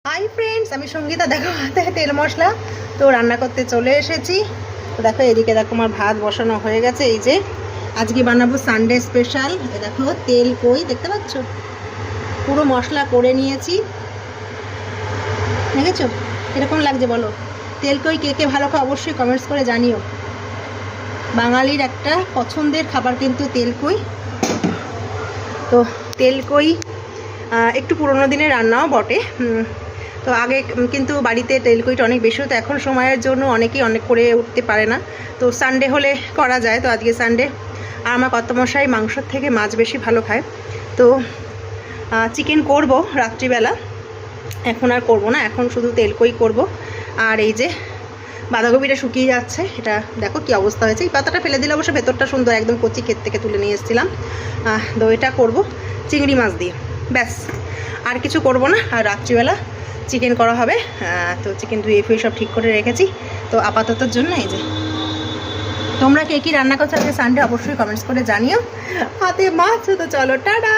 Hi friends, আমি সঙ্গীতা। দেখো হাতে তেল মশলা তো রান্না করতে চলে এসেছি। তো দেখো এদিকে দেখো আমার ভাত বসানো হয়ে গেছে। এই যে আজকে বানাবো সানডে স্পেশাল। দেখো তেল কই দেখতে পাচ্ছ, পুরো মশলা করে নিয়েছি। দেখেছো এরকম লাগছে? বলো তেল কই কে কে ভালো খাও অবশ্যই কমেন্টস করে জানিও। বাঙালির একটা পছন্দের খাবার কিন্তু তেল কই। তো তেল কই একটু পুরোনো দিনের রান্নাও বটে। তো আগে কিন্তু বাড়িতে তেলকুইটা অনেক বেশি হতো। এখন সময়ের জন্য অনেকেই অনেক করে উঠতে পারে না, তো সানডে হলে করা যায়। তো আজকে সানডে, আর আমার কর্তামশাই মাংসর থেকে মাছ বেশি ভালো খায়। তো চিকেন করব রাত্রিবেলা, এখন আর করব না, এখন শুধু তেলকই করব। আর এই যে বাঁধাকপিটা শুকিয়ে যাচ্ছে, এটা দেখো কি অবস্থা হয়েছে। এই পাতাটা ফেলে দিলে অবশ্য ভেতরটা সুন্দর, একদম কচি ক্ষেত থেকে তুলে নিয়ে এসেছিলাম। তো এটা করব চিংড়ি মাছ দিয়ে, ব্যাস আর কিছু করব না। আর রাত্রিবেলা চিকেন করা হবে। তো চিকেন ধুয়ে ফুয়ে সব ঠিক করে রেখেছি। তো আপাততর জন্য এই যে, তোমরা কে কী রান্না করছো আজকে সানডে অবশ্যই কমেন্টস করে জানিও। হাতে মাছ, তো চলো টাটা।